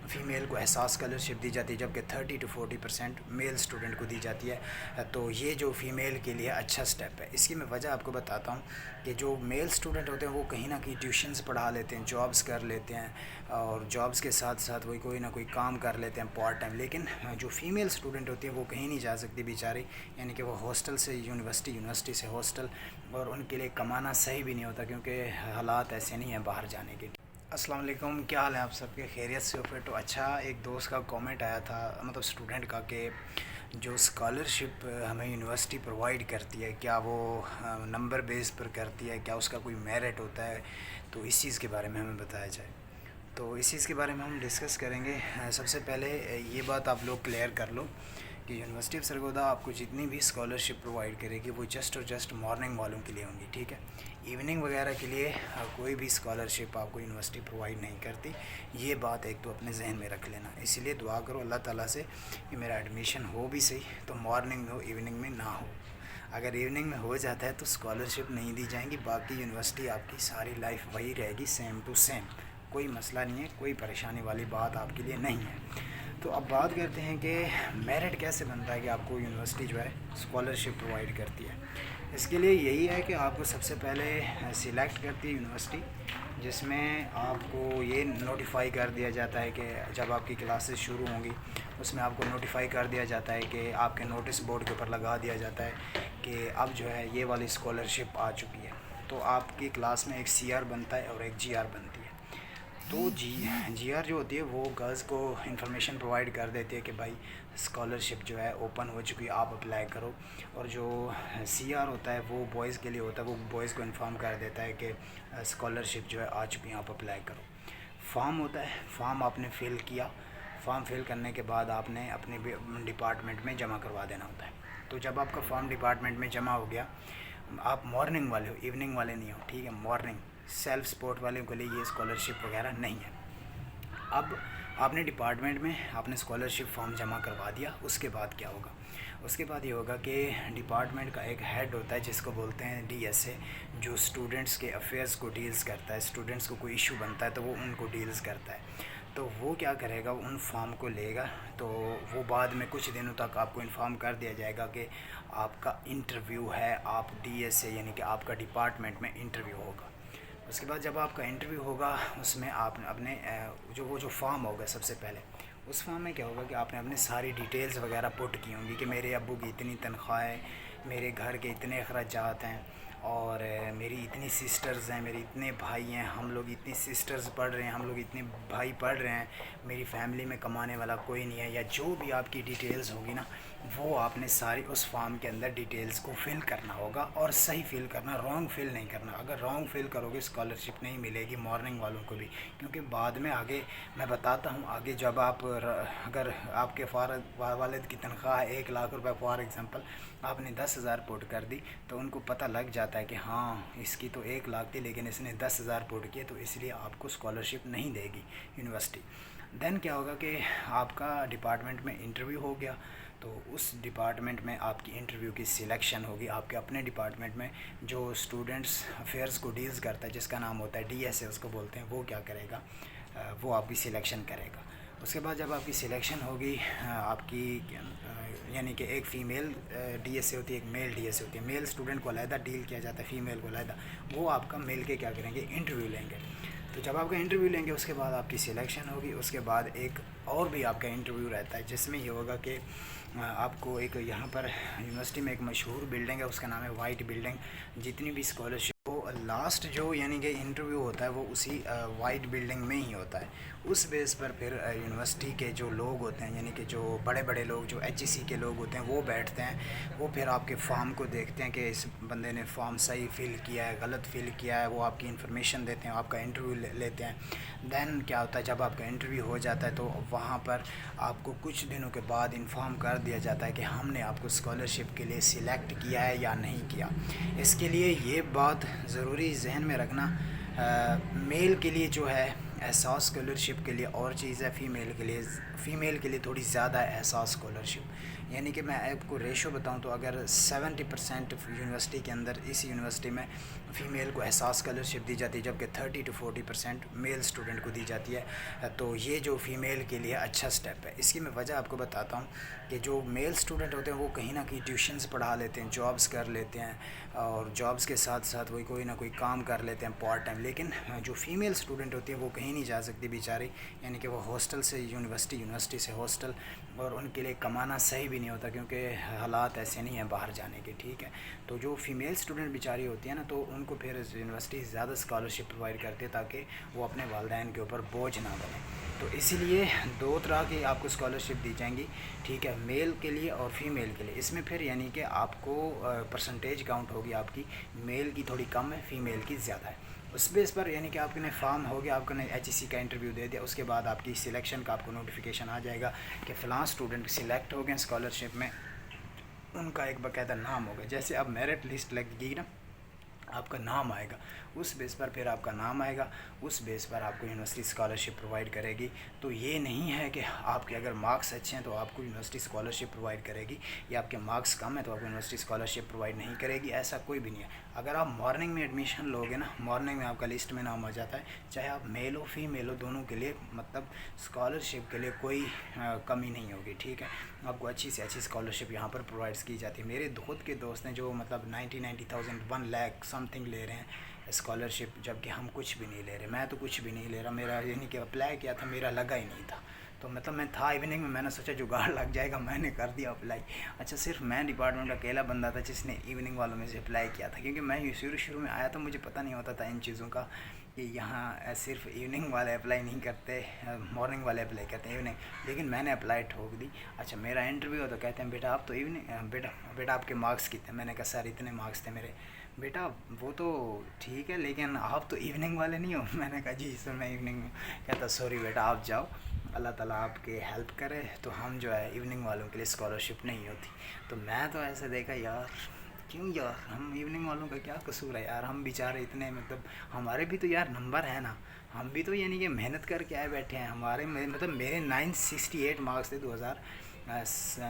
Female کو احساس scholarship دی جاتی ہے، جبکہ 30 to 40% میل اسٹوڈنٹ کو دی جاتی ہے۔ تو یہ جو فیمیل کے لیے اچھا سٹیپ ہے۔ اس کی میں وجہ آپ کو بتاتا ہوں کہ جو میل اسٹوڈنٹ ہوتے ہیں وہ کہیں نہ کہیں ٹیوشنز پڑھا لیتے ہیں، جابس کر لیتے ہیں، اور جابس کے ساتھ ساتھ وہ کوئی نہ کوئی کام کر لیتے ہیں پارٹ ٹائم، لیکن جو فیمیل اسٹوڈنٹ ہوتی ہیں وہ کہیں نہیں جا سکتی بیچاری، یعنی کہ وہ ہاسٹل سے یونیورسٹی سے ہاسٹل، اور ان کے لیے کمانا صحیح بھی نہیں ہوتا کیونکہ حالات ایسے نہیں ہیں باہر جانے کے۔ السلام علیکم، کیا حال ہے آپ سب کے؟ خیریت سے ہو پھر؟ تو اچھا، ایک دوست کا کامنٹ آیا تھا، مطلب اسٹوڈنٹ کا، کہ جو اسکالرشپ ہمیں یونیورسٹی پرووائڈ کرتی ہے کیا وہ نمبر بیس پر کرتی ہے، کیا اس کا کوئی میرٹ ہوتا ہے؟ تو اس چیز کے بارے میں ہمیں بتایا جائے۔ تو اس چیز کے بارے میں ہم ڈسکس کریں گے۔ سب سے پہلے یہ بات آپ لوگ کلیئر کر لو کہ یونیورسٹی آف سرگودا آپ کو جتنی بھی اسکالرشپ پرووائڈ کرے گی وہ جسٹ اور جسٹ مارننگ والوں کے لیے ہوں گی، ٹھیک ہے؟ ایوننگ وغیرہ کے لیے کوئی بھی اسکالرشپ آپ کو یونیورسٹی پرووائڈ نہیں کرتی۔ یہ بات ایک تو اپنے ذہن میں رکھ لینا، اسی لیے دعا کرو اللہ تعالیٰ سے کہ میرا ایڈمیشن ہو بھی صحیح تو مارننگ میں ہو، ایوننگ میں نہ ہو۔ اگر ایوننگ میں ہو جاتا ہے تو اسکالرشپ نہیں دی جائیں گی، باقی یونیورسٹی آپ کی ساری لائف وہی رہے گی، سیم ٹو سیم، کوئی مسئلہ نہیں ہے، کوئی پریشانی والی بات آپ کے لیے نہیں ہے۔ تو اب بات کرتے ہیں کہ میرٹ کیسے بنتا ہے کہ آپ کو یونیورسٹی جو ہے اسکالرشپ پرووائڈ کرتی ہے۔ اس کے لیے یہی ہے کہ آپ کو سب سے پہلے سلیکٹ کرتی ہے یونیورسٹی، جس میں آپ کو یہ نوٹیفائی کر دیا جاتا ہے کہ جب آپ کی کلاسز شروع ہوں گی اس میں آپ کو نوٹیفائی کر دیا جاتا ہے کہ آپ کے نوٹس بورڈ کے اوپر لگا دیا جاتا ہے کہ اب جو ہے یہ والی اسکالرشپ آ چکی ہے۔ تو آپ کی کلاس میں ایک سی آر بنتا ہے اور ایک جی آر بنتی ہے۔ تو جی آر جو ہوتی ہے وہ گرلز کو انفارمیشن پرووائڈ کر دیتی ہے کہ بھائی اسکالرشپ جو ہے اوپن ہو چکی ہے، آپ اپلائی کرو، اور جو سی آر ہوتا ہے وہ بوائز کے لیے ہوتا ہے، وہ بوائز کو انفارم کر دیتا ہے کہ اسکالرشپ جو ہے آ چکی ہے، آپ اپلائی کرو۔ فارم ہوتا ہے، فارم آپ نے فل کیا، فارم فل کرنے کے بعد آپ نے اپنے ڈپارٹمنٹ میں جمع کروا دینا ہوتا ہے۔ تو جب آپ کا فارم ڈپارٹمنٹ میں جمع ہو گیا، آپ مارننگ والے ہو، ایوننگ والے نہیں ہو، ٹھیک ہے؟ مارننگ سیلف سپورٹ والوں کے لیے یہ اسکالرشپ وغیرہ نہیں ہے۔ اب آپ نے ڈپارٹمنٹ میں آپ نے اسکالرشپ فارم جمع کروا دیا، اس کے بعد کیا ہوگا؟ اس کے بعد یہ ہوگا کہ ڈپارٹمنٹ کا ایک ہیڈ ہوتا ہے جس کو بولتے ہیں ڈی ایس اے، جو اسٹوڈنٹس کے افیئرس کو ڈیلز کرتا ہے، اسٹوڈنٹس کو کوئی ایشو بنتا ہے تو وہ ان کو ڈیلز کرتا ہے۔ تو وہ کیا کرے گا، ان فارم کو لے گا، تو وہ بعد میں کچھ دنوں تک آپ کو انفارم کر دیا جائے گا کہ آپ کا انٹرویو ہے، آپ ڈی ایس اے یعنی کہ آپ کا ڈپارٹمنٹ میں انٹرویو ہوگا۔ اس کے بعد جب آپ کا انٹرویو ہوگا اس میں آپ نے اپنے جو فارم ہوگا، سب سے پہلے اس فارم میں کیا ہوگا کہ آپ نے اپنے ساری ڈیٹیلز وغیرہ پٹ کی ہوں گی کہ میرے ابو کی اتنی تنخواہ ہے، میرے گھر کے اتنے اخراجات ہیں، اور میری اتنی سسٹرز ہیں، میرے اتنے بھائی ہیں، ہم لوگ اتنی سسٹرز پڑھ رہے ہیں، ہم لوگ اتنے بھائی پڑھ رہے ہیں، میری فیملی میں کمانے والا کوئی نہیں ہے، یا جو بھی آپ کی ڈیٹیلز ہوگی نا وہ آپ نے ساری اس فارم کے اندر ڈیٹیلز کو فل کرنا ہوگا، اور صحیح فل کرنا، رانگ فل نہیں کرنا۔ اگر رانگ فل کرو گے اسکالرشپ نہیں ملے گی مارننگ والوں کو بھی، کیونکہ بعد میں آگے میں بتاتا ہوں، آگے جب آپ اگر آپ کے والد کی تنخواہ 1 لاکھ روپے فار ایگزامپل، آپ نے 10,000 پوٹ کر دی تو ان کو پتہ لگ جاتا ہے کہ ہاں اس کی تو 1 لاکھ تھی لیکن اس نے 10,000 پوٹ کیے، تو اس لیے آپ کو اسکالرشپ نہیں دے گی یونیورسٹی۔ دین کیا ہوگا کہ آپ کا ڈپارٹمنٹ میں انٹرویو ہو گیا، تو اس ڈپارٹمنٹ میں آپ کی انٹرویو کی سلیکشن ہوگی۔ آپ کے اپنے ڈپارٹمنٹ میں جو اسٹوڈنٹس افیئرس کو ڈیلز کرتا ہے، جس کا نام ہوتا ہے ڈی ایس اے اس کو بولتے ہیں، وہ کیا کرے گا، وہ آپ کی سلیکشن کرے گا۔ اس کے بعد جب آپ کی سلیکشن ہوگی، آپ کی یعنی کہ ایک فیمیل ڈی ایس اے ہوتی ہے، ایک میل ڈی ایس اے ہوتی ہے، میل اسٹوڈنٹ کو علیحدہ ڈیل کیا جاتا ہے، فیمیل کو علیحدہ، وہ آپ کا مل کے کیا کریں گے، انٹرویو لیں گے۔ تو جب آپ کا انٹرویو لیں گے اس کے بعد آپ کی سلیکشن ہوگی، اس کے بعد ایک اور بھی آپ کا انٹرویو رہتا ہے جس میں یہ ہوگا کہ آپ کو ایک یہاں پر یونیورسٹی میں ایک مشہور بلڈنگ ہے، اس کا نام ہے وائٹ بلڈنگ، جتنی بھی اسکالرشپ لاسٹ جو یعنی کہ انٹرویو ہوتا ہے وہ اسی وائٹ بلڈنگ میں ہی ہوتا ہے۔ اس بیس پر پھر یونیورسٹی کے جو لوگ ہوتے ہیں، یعنی کہ جو بڑے بڑے لوگ، جو ایچ ای سی کے لوگ ہوتے ہیں، وہ بیٹھتے ہیں، وہ پھر آپ کے فارم کو دیکھتے ہیں کہ اس بندے نے فارم صحیح فل کیا ہے، غلط فل کیا ہے، وہ آپ کی انفارمیشن دیتے ہیں، آپ کا انٹرویو لیتے ہیں۔ دین کیا ہوتا ہے، جب آپ کا انٹرویو ہو جاتا ہے تو وہاں پر آپ کو کچھ دنوں کے بعد انفارم کر دیا جاتا ہے کہ ہم نے آپ کو اسکالرشپ کے لیے سلیکٹ کیا ہے یا نہیں کیا۔ اس کے لیے یہ بات ضروری ذہن میں رکھنا، میل کے لیے جو ہے احساس اسکالرشپ کے لیے اور چیز ہے، فیمیل کے لیے تھوڑی زیادہ ہے احساس اسکالرشپ، یعنی کہ میں آپ کو ریشو بتاؤں تو اگر 70% یونیورسٹی کے اندر، اس یونیورسٹی میں فیمیل کو احساس اسکالرشپ دی جاتی ہے، جبکہ 30 to 40% میل اسٹوڈنٹ کو دی جاتی ہے، تو یہ جو فیمیل کے لیے اچھا سٹیپ ہے۔ اس کی میں وجہ آپ کو بتاتا ہوں کہ جو میل اسٹوڈنٹ ہوتے ہیں وہ کہیں نہ کہیں ٹیوشنز پڑھا لیتے ہیں، جابس کر لیتے ہیں، اور جابس کے ساتھ ساتھ وہی کوئی نہ کوئی کام کر لیتے ہیں پارٹ ٹائم، لیکن جو فیمیل اسٹوڈنٹ ہوتی ہے وہ کہیں نہیں جا سکتی بیچاری، یعنی کہ وہ ہاسٹل سے یونیورسٹی سے ہاسٹل، اور ان کے لیے کمانا صحیح بھی نہیں ہوتا کیونکہ حالات ایسے نہیں ہیں باہر جانے کے، ٹھیک ہے۔ تو جو فیمیل اسٹوڈنٹ بیچاری ہوتی ہیں نا، تو ان کو پھر یونیورسٹی زیادہ اسکالرشپ پرووائڈ کرتی ہے تاکہ وہ اپنے والدین کے اوپر بوجھ نہ بنے۔ تو اسی لیے دو طرح کی آپ کو اسکالرشپ دی جائیں گی، ٹھیک ہے، میل کے لیے اور فیمیل کے لیے۔ اس میں پھر یعنی کہ آپ کو پرسنٹیج کاؤنٹ ہوگی آپ کی، میل کی تھوڑی کم ہے، فیمیل کی زیادہ ہے۔ اس بیس پر یعنی کہ آپ نے فارم ہو گیا، آپ نے HEC کا انٹرویو دے دیا، اس کے بعد آپ کی سلیکشن کا آپ کو نوٹیفیکیشن آ جائے گا کہ فلاں اسٹوڈنٹ سلیکٹ ہو گئے اسکالرشپ میں، ان کا ایک باقاعدہ نام ہوگا، جیسے اب میرٹ لسٹ لگے گی نا، آپ کا نام آئے گا، اس بیس پر پھر آپ کا نام آئے گا، اس بیس پر آپ کو یونیورسٹی اسکالرشپ پرووائڈ کرے گی۔ تو یہ نہیں ہے کہ آپ کے اگر مارکس اچھے ہیں تو آپ کو یونیورسٹی اسکالرشپ پرووائڈ کرے گی، یا آپ کے مارکس کم ہیں تو آپ کو یونیورسٹی اسکالرشپ پرووائڈ نہیں کرے گی، ایسا کوئی بھی نہیں ہے۔ اگر آپ مارننگ میں ایڈمیشن لوگے نا، مارننگ میں آپ کا لسٹ میں نام آ جاتا ہے، چاہے آپ میل ہو فیمیل ہو، دونوں کے لیے مطلب اسکالرشپ کے لیے کوئی کمی نہیں ہوگی، ٹھیک ہے۔ آپ کو اچھی سے اچھی اسکالرشپ یہاں پر پرووائڈ کی جاتی ہے۔ میرے خود کے دوست ہیں جو مطلب 90,000 1 لاکھ سم تھنگ لے رہے ہیں اسکالرشپ، جبکہ ہم کچھ بھی نہیں لے رہے، میں تو کچھ بھی نہیں لے رہا، میرا یعنی کہ اپلائی کیا تھا، میرا لگا ہی نہیں تھا، تو مطلب میں تھا ایوننگ میں نے سوچا جگاڑ لگ جائے گا، میں نے کر دیا اپلائی۔ اچھا صرف میں ڈپارٹمنٹ اکیلا بندہ تھا جس نے ایوننگ والوں میں سے اپلائی کیا تھا، کیونکہ میں شروع میں آیا تو مجھے پتہ نہیں ہوتا تھا ان چیزوں کا کہ یہاں صرف ایوننگ والے اپلائی نہیں کرتے، مارننگ والے اپلائی کرتے ہیں ایوننگ، لیکن میں نے اپلائی ٹھوک دی۔ اچھا میرا انٹرویو تو کہتے ہیں بیٹا آپ تو ایوننگ، بیٹا آپ کے مارکس کتنے؟ میں نے کہا سر اتنے مارکس تھے میرے۔ بیٹا وہ تو ٹھیک ہے لیکن آپ تو ایوننگ والے نہیں ہو۔ میں نے کہا جی سر میں ایوننگ میں۔ کہتا سوری بیٹا آپ جاؤ، اللہ تعالیٰ آپ کے ہیلپ کرے، تو ہم جو ہے ایوننگ والوں کے لیے اسکالرشپ نہیں ہوتی۔ تو میں تو ایسے دیکھا یار کیوں یار، ہم ایوننگ والوں کا کیا قصور ہے یار، ہم بیچارے اتنے مطلب ہمارے بھی تو یار نمبر ہے نا، ہم بھی تو یعنی کہ محنت کر کے آئے بیٹھے ہیں، ہمارے مطلب میرے 968 مارکس تھے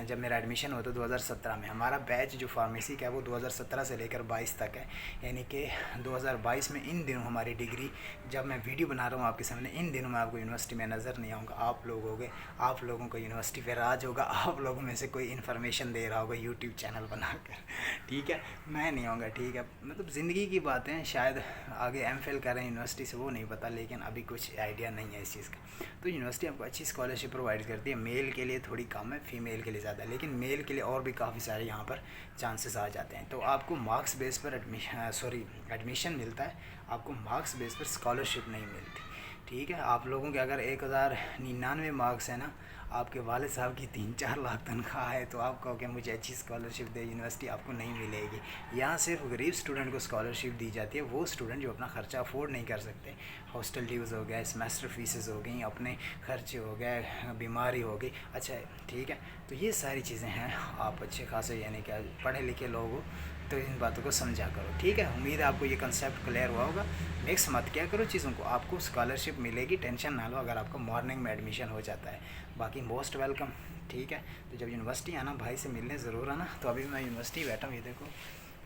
جب میرا ایڈمیشن ہوا تھا 2017 میں۔ ہمارا بیچ جو فارمیسی کا ہے وہ 2017 سے لے کر 22 تک ہے، یعنی کہ 2022 میں ان دنوں ہماری ڈگری، جب میں ویڈیو بنا رہا ہوں آپ کے سامنے، ان دنوں میں آپ کو یونیورسٹی میں نظر نہیں آؤں گا، آپ لوگ ہوگے، آپ لوگوں کو یونیورسٹی پہ راج ہوگا، آپ لوگوں میں سے کوئی انفارمیشن دے رہا ہوگا یوٹیوب چینل بنا کر، ٹھیک ہے، میں نہیں آؤں گا، ٹھیک ہے۔ مطلب زندگی کی باتیں، شاید آگے ایم فل کریں یونیورسٹی سے وہ نہیں پتہ، لیکن ابھی کچھ آئیڈیا نہیں ہے اس چیز کا۔ تو یونیورسٹی آپ کو اچھی اسکالرشپ پرووائڈ کرتی ہے، میل کے لیے تھوڑی کم ہے، فیمیل کے لیے زیادہ ہے، لیکن میل کے لیے اور بھی کافی سارے یہاں پر چانسز آ جاتے ہیں۔ تو آپ کو مارکس بیس پر ایڈمیشن ملتا ہے، آپ کو مارکس بیس پر اسکالرشپ نہیں ملتی، ٹھیک ہے۔ آپ لوگوں کے اگر 1099 مارکس ہیں نا، آپ کے والد صاحب کی 3-4 لاکھ تنخواہ ہے، تو آپ کہو کہ مجھے اچھی اسکالرشپ دے یونیورسٹی، آپ کو نہیں ملے گی۔ یہاں صرف غریب اسٹوڈنٹ کو اسکالرشپ دی جاتی ہے، وہ اسٹوڈنٹ جو اپنا خرچہ افورڈ نہیں کر سکتے، ہاسٹل ڈیوز ہو گیا، سیمیسٹر فیسز ہو گئیں، اپنے خرچے ہو گئے، بیماری ہو گئی، اچھا ٹھیک ہے۔ تو یہ ساری چیزیں ہیں، آپ اچھے خاصے یعنی کہ پڑھے لکھے لوگ ہو تو ان باتوں کو سمجھا کرو، ٹھیک ہے۔ امید ہے آپ کو یہ کنسیپٹ کلیئر ہوا ہوگا، مکس مت کیا کرو چیزوں کو، آپ کو اسکالرشپ ملے گی، ٹینشن نہ لو اگر آپ کو مارننگ میں ایڈمیشن ہو جاتا ہے، باقی موسٹ ویلکم، ٹھیک ہے۔ تو جب یونیورسٹی آنا بھائی سے ملنے ضرور آنا۔ تو ابھی میں یونیورسٹی بیٹھا ہوں، یہ دیکھو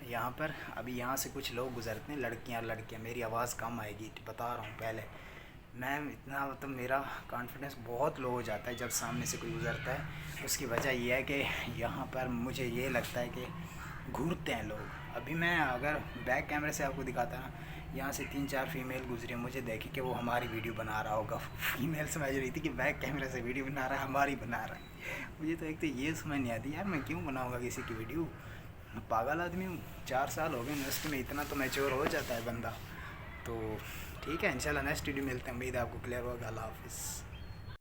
یہاں پر ابھی یہاں سے کچھ لوگ گزرتے ہیں، لڑکیاں، میری آواز کم آئے گی بتا رہا ہوں پہلے، میں اتنا مطلب میرا کانفیڈنس بہت لو ہو جاتا ہے جب سامنے سے کوئی گزرتا ہے، اس کی وجہ یہ ہے کہ یہاں پر مجھے یہ لگتا ہے کہ گھورتے ہیں لوگ۔ ابھی میں اگر بیک کیمرے سے آپ کو دکھاتا نا، یہاں سے 3-4 فیمیل گزری، مجھے دیکھی کہ وہ ہماری ویڈیو بنا رہا ہوگا، فیمیل سمجھ رہی تھی کہ بیک کیمرے سے ویڈیو بنا رہا ہے، ہماری بنا رہا ہے۔ مجھے تو ایک تو یہ سمجھ نہیں آتی یار، میں کیوں بناؤں گا کسی کی ویڈیو، میں پاگل آدمی ہوں، 4 سال ہو گئے یونیورسٹی میں، اتنا تو میچور ہو جاتا ہے بندہ۔ تو ٹھیک ہے، انشاءاللہ نیکسٹ ویڈیو ملتے ہیں، امید ہے آپ کو کلیئر ہوگا۔ اللہ حافظ۔